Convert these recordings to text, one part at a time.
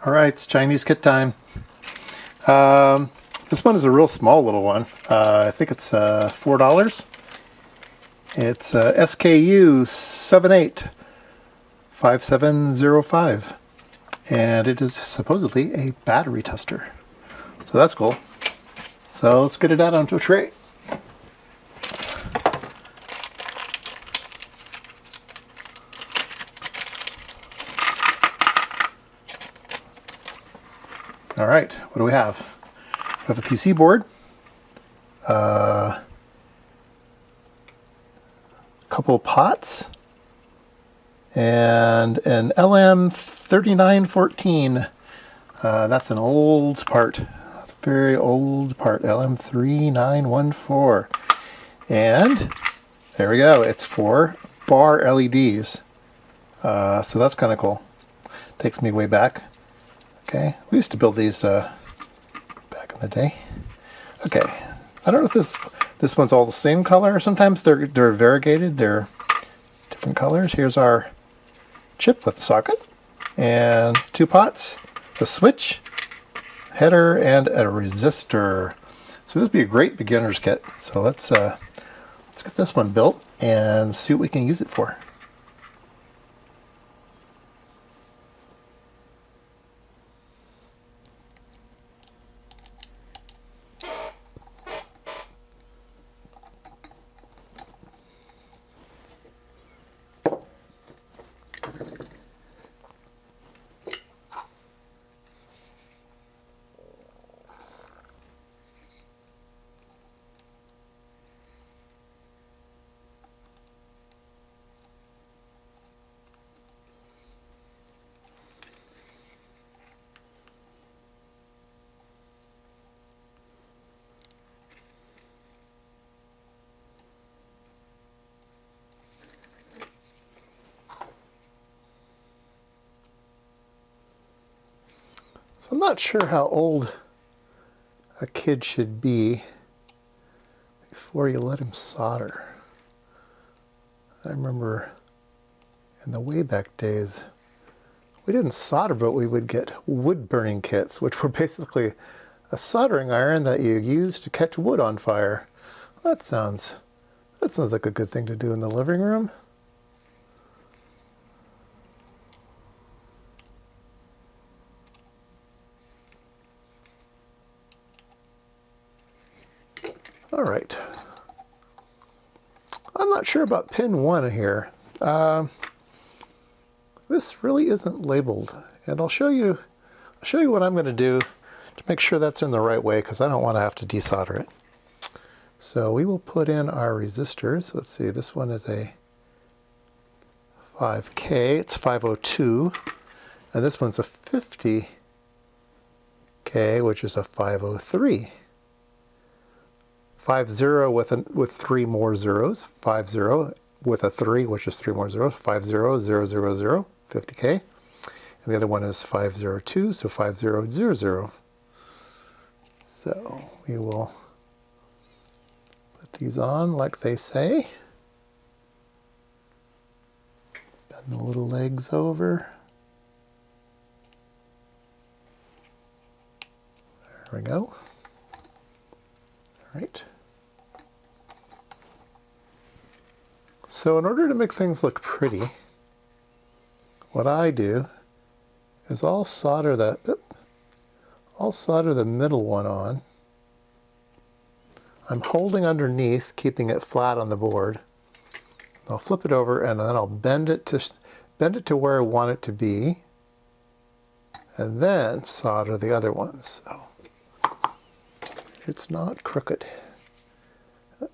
All right, it's Chinese kit time. This one is a real small little one. I think it's $4. It's SKU 785705, and it is supposedly a battery tester. So that's cool. So let's get it out onto a tray. All right, what do we have? We have a PC board, a couple pots, and an LM3914. That's an old part. That's a very old part, LM3914. And there we go. It's 4 bar LEDs. So that's kind of cool. Takes me way back. Okay, we used to build these back in the day. Okay, I don't know if this one's all the same color. Sometimes they're variegated. They're different colors. Here's our chip with a socket and 2 pots, a switch, header, and a resistor. So this would be a great beginner's kit. So let's get this one built and see what we can use it for. So I'm not sure how old a kid should be before you let him solder. I remember in the way back days, we didn't solder, but we would get wood burning kits, which were basically a soldering iron that you use to catch wood on fire. That sounds like a good thing to do in the living room. All right. I'm not sure about pin 1 here. This really isn't labeled, and I'll show you what I'm going to do to make sure that's in the right way, because I don't want to have to desolder it. So we will put in our resistors. Let's see, this one is a 5K, it's 502, and this one's a 50K, which is a 503. 50 with 3 more zeros, 50 with a 3, which is 3 more zeros, 50000, 50K. And the other one is 502, so 5000. So we will put these on like they say. Bend the little legs over. There we go. All right. So in order to make things look pretty, what I do is I'll solder the middle one on. I'm holding underneath, keeping it flat on the board. I'll flip it over and then I'll bend it to where I want it to be, and then solder the other ones. So it's not crooked. It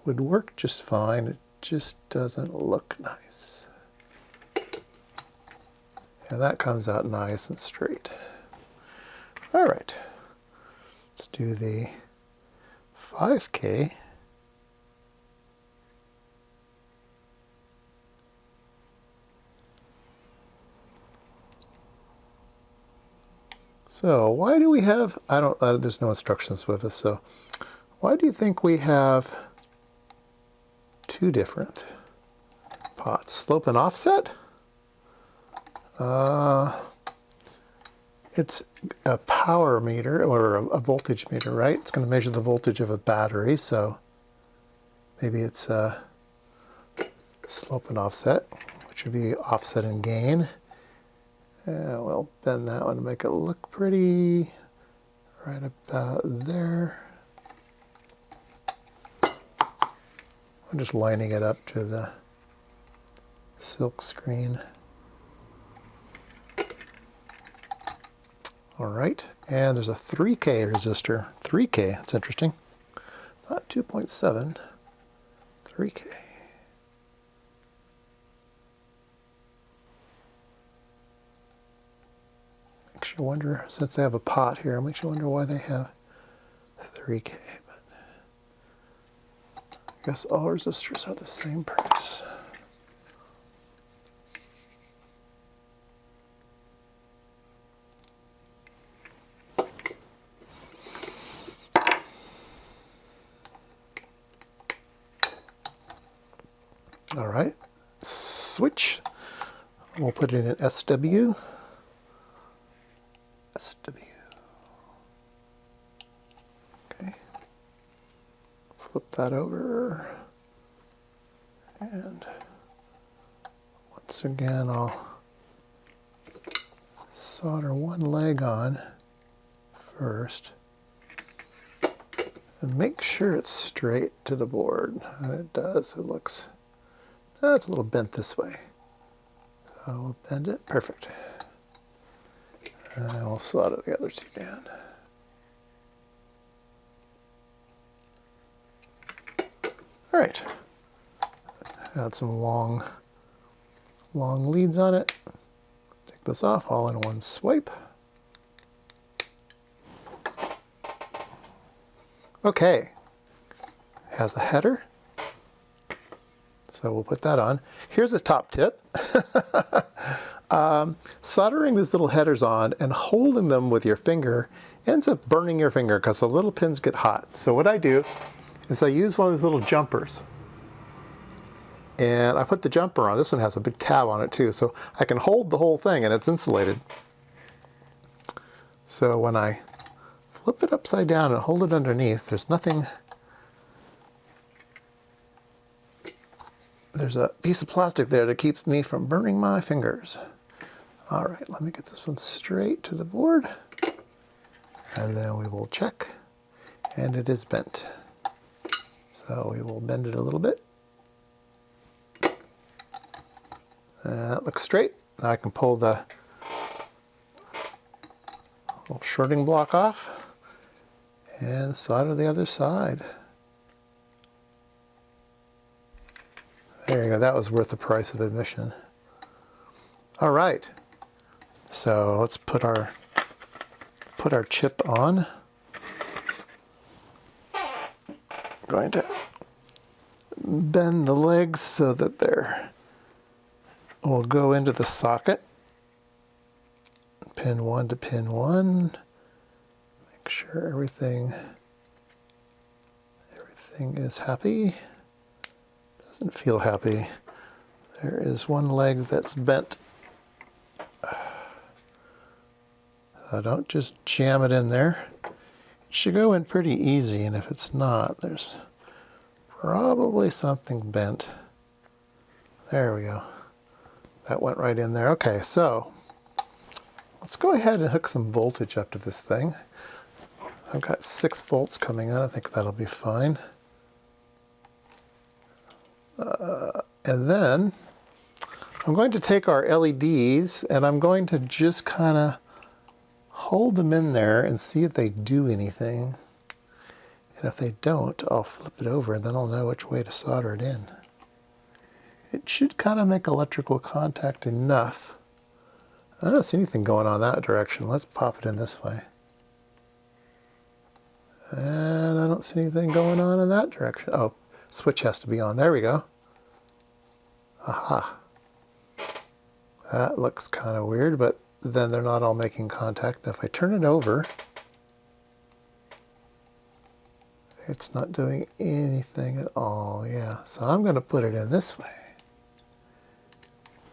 would work just fine. It just doesn't look nice. And that comes out nice and straight. All right, let's do the 5K. So why do we have, there's no instructions with us, so why do you think we have 2 different pots? Slope and offset? It's a power meter or a voltage meter, right? It's going to measure the voltage of a battery, so maybe it's slope and offset, which would be offset and gain. We'll bend that one to make it look pretty, right about there. I'm just lining it up to the silk screen. All right, and there's a 3K resistor. 3K, that's interesting. Not 2.7, 3K. Makes you wonder, since they have a pot here, makes you wonder why they have 3K. But I guess all resistors are the same price. All right, switch. We'll put it in SW. Okay. Flip that over. And once again, I'll solder one leg on first. And make sure it's straight to the board. And it does. It looks, it's a little bent this way. So we'll bend it. Perfect. And we'll solder the other two down. All right. Add some long leads on it. Take this off all in one swipe. Okay. Has a header. So we'll put that on. Here's a top tip. Soldering these little headers on and holding them with your finger ends up burning your finger because the little pins get hot. So what I do is I use one of these little jumpers. And I put the jumper on. This one has a big tab on it too, so I can hold the whole thing and it's insulated. So when I flip it upside down and hold it underneath, there's nothing. There's a piece of plastic there that keeps me from burning my fingers. All right, let me get this one straight to the board. And then we will check. And it is bent. So we will bend it a little bit. That looks straight. Now I can pull the little shorting block off and solder the other side. There you go, that was worth the price of admission. All right, so let's put our chip on. I'm going to bend the legs so that will go into the socket. Pin 1 to pin 1. Make sure everything is happy. Doesn't feel happy. There is one leg that's bent. Don't just jam it in there. It should go in pretty easy, and if it's not, there's probably something bent. There we go. That went right in there. Okay, so let's go ahead and hook some voltage up to this thing. I've got 6 volts coming in. I think that'll be fine. And then I'm going to take our LEDs and I'm going to just kind of hold them in there and see if they do anything. And if they don't, I'll flip it over and then I'll know which way to solder it in. It should kind of make electrical contact enough. I don't see anything going on that direction. Let's pop it in this way. And I don't see anything going on in that direction. Oh, switch has to be on. There we go. Aha. That looks kind of weird, but then they're not all making contact. Now if I turn it over, it's not doing anything at all. Yeah, so I'm going to put it in this way,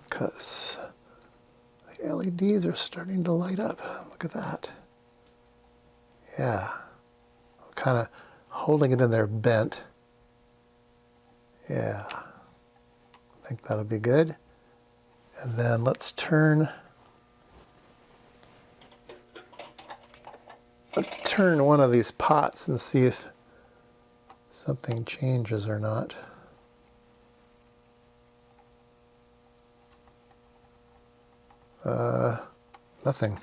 because The LEDs are starting to light up. Look at that. Yeah. Kind of holding it in there bent. Yeah. I think that'll be good. And then let's turn one of these pots and see if something changes or not. Nothing.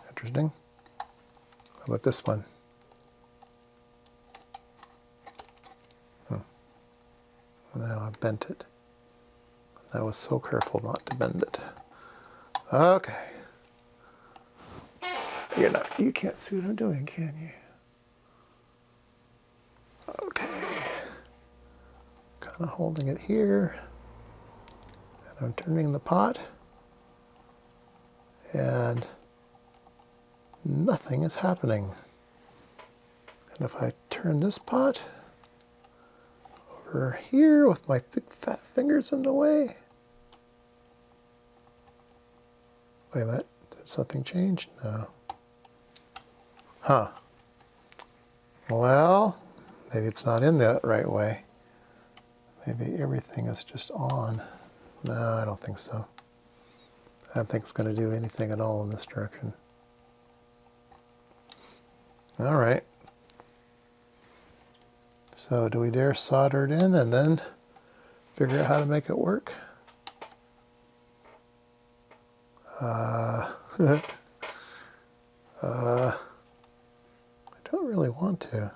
Interesting. How about this one? Now I bent it. I was so careful not to bend it. Okay. You can't see what I'm doing, can you? Okay. Kind of holding it here. And I'm turning the pot. And nothing is happening. And if I turn this pot over here with my big fat fingers in the way. Wait a minute, did something change? No. Huh. Well, maybe it's not in the right way. Maybe everything is just on. No, I don't think so. I don't think it's going to do anything at all in this direction. All right. So do we dare solder it in and then figure out how to make it work? I don't really want to.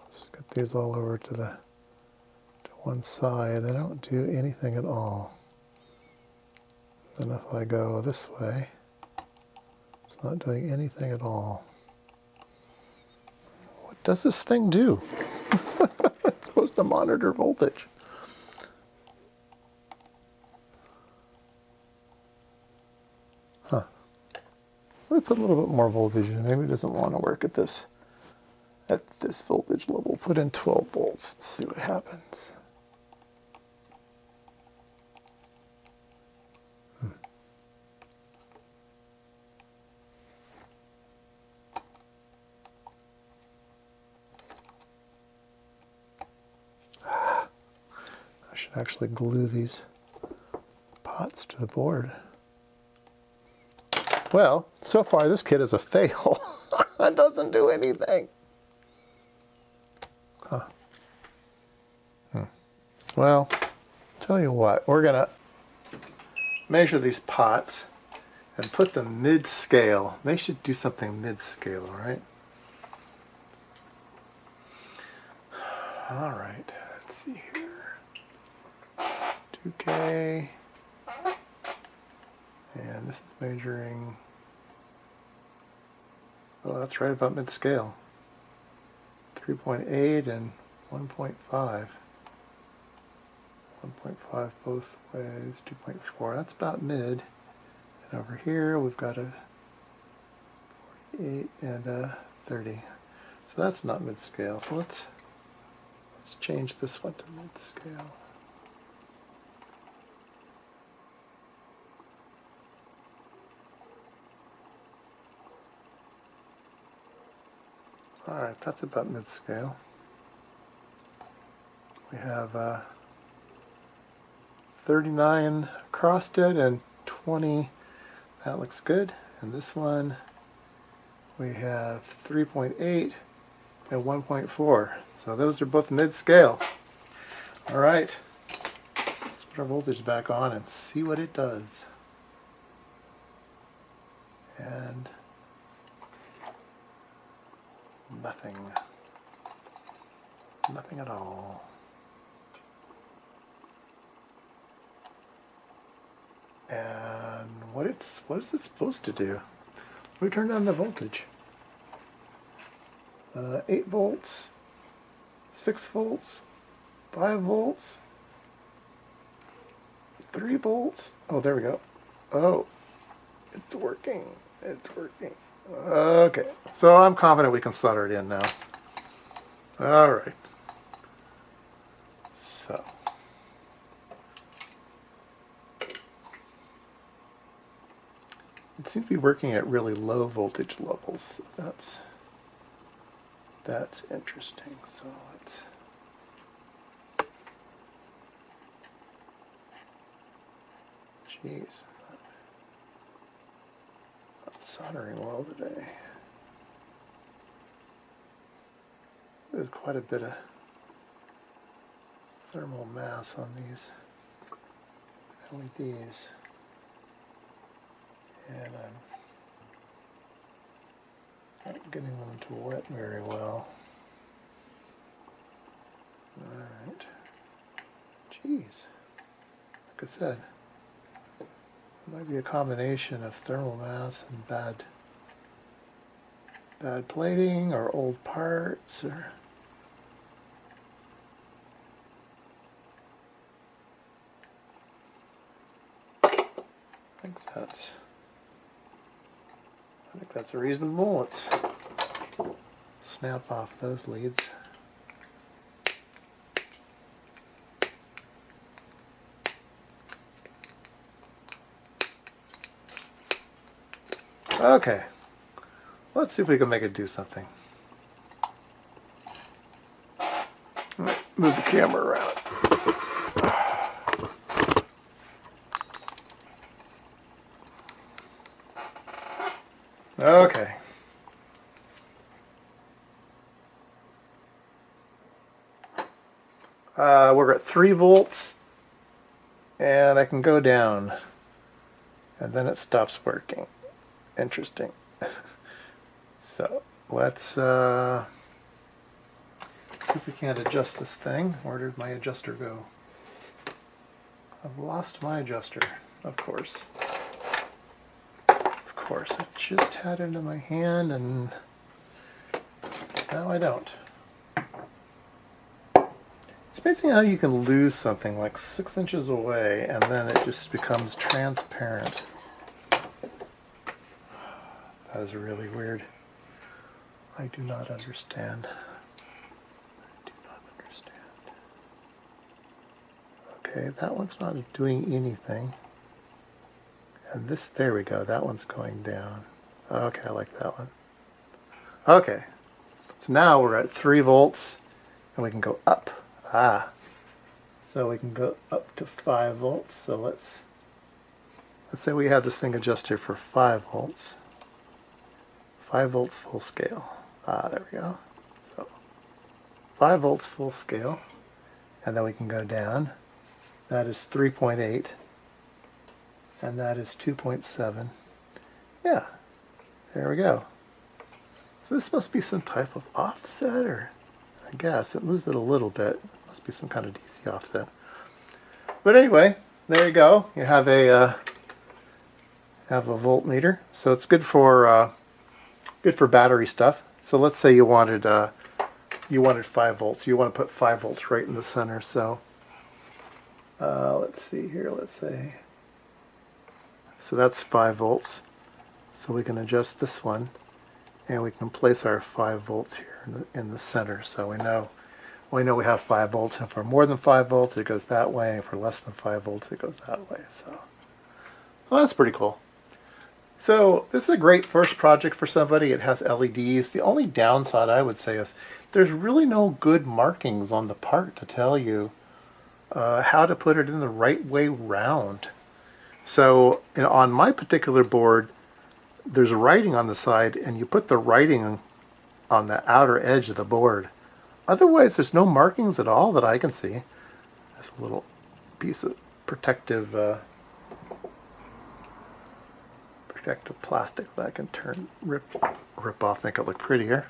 Let's get these all over to one side. They don't do anything at all. Then if I go this way, it's not doing anything at all. What does this thing do? It's supposed to monitor voltage. Huh. Let me put a little bit more voltage in. Maybe it doesn't want to work at this voltage level. Put in 12 volts and see what happens. I should actually glue these pots to the board. Well, so far this kit is a fail. It doesn't do anything. Huh. Well, tell you what, we're going to measure these pots and put them mid-scale. They should do something mid-scale, right? All right, let's see here. 2K. And this is measuring, oh, that's right about mid-scale. 3.8 and 1.5. 1.5 both ways, 2.4. That's about mid. And over here we've got a 48 and a 30. So that's not mid-scale. So let's change this one to mid-scale. All right, that's about mid-scale. We have 39 crossed-it and 20, that looks good. And this one, we have 3.8 and 1.4. So those are both mid-scale. All right, let's put our voltage back on and see what it does. And nothing. Nothing at all. And what is it supposed to do? We turn down the voltage. 8 volts, 6 volts, 5 volts, 3 volts. Oh, there we go. Oh, it's working. It's working. Okay, so I'm confident we can solder it in now. All right. So. It seems to be working at really low voltage levels. That's interesting. So let's. Jeez. Not soldering well today. There's quite a bit of thermal mass on these LEDs. And I'm not getting them to wet very well. Alright. Jeez. Like I said, it might be a combination of thermal mass and bad plating or old parts or I think that's reasonable. Let's snap off those leads. Okay, let's see if we can make it do something. Move the camera around. Okay. We're at 3 volts, and I can go down, and then it stops working. Interesting. So let's see if we can't adjust this thing. Where did my adjuster go? I've lost my adjuster, of course. Of course, I just had it in my hand and now I don't. It's amazing how you can lose something like 6 inches away and then it just becomes transparent. That is really weird. I do not understand. I do not understand. Okay, that one's not doing anything. And this, there we go, that one's going down. Okay, I like that one. Okay, so now we're at 3 volts and we can go up. So we can go up to 5 volts. So let's say we have this thing adjusted for 5 volts. 5 volts full scale. There we go. So 5 volts full scale. And then we can go down. That is 3.8. And that is 2.7. Yeah, there we go. So this must be some type of offset, or I guess it moves it a little bit. It must be some kind of DC offset. But anyway, there you go. You have a voltmeter. So it's good for battery stuff. So let's say you wanted 5 volts. You want to put 5 volts right in the center. So let's see here. Let's say. So that's 5 volts. So we can adjust this one, and we can place our 5 volts here in the center. So we know we have 5 volts, and for more than 5 volts it goes that way, and for less than 5 volts it goes that way. So well, that's pretty cool. So this is a great first project for somebody. It has LEDs. The only downside I would say is there's really no good markings on the part to tell you how to put it in the right way round. So on my particular board, there's writing on the side, and you put the writing on the outer edge of the board. Otherwise, there's no markings at all that I can see. There's a little piece of protective plastic that I can rip off, make it look prettier.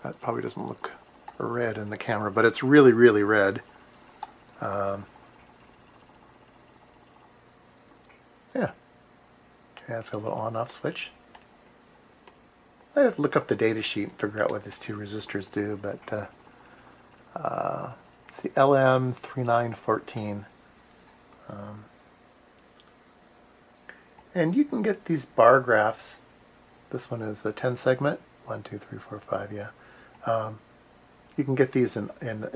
That probably doesn't look red in the camera, but it's really, really red. Yeah, it's got a little on-off switch. I have to look up the data sheet and figure out what these 2 resistors do, but it's the LM3914. And you can get these bar graphs. This one is a 10 segment. 1, 2, 3, 4, 5, yeah. You can get these in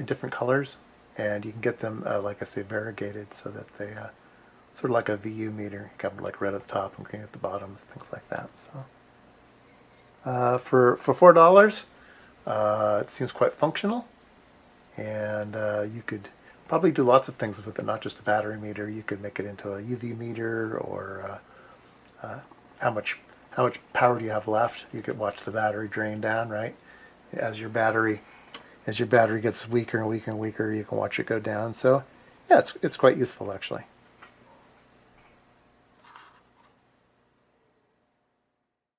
different colors, and you can get them, like I say, variegated so that they sort of like a VU meter. You got them like red at the top and green at the bottom, things like that. So for $4, it seems quite functional, and you could probably do lots of things with it, not just a battery meter. You could make it into a UV meter, or how much power do you have left. You could watch the battery drain down, right? As your battery gets weaker and weaker and weaker, you can watch it go down. So yeah, it's quite useful actually.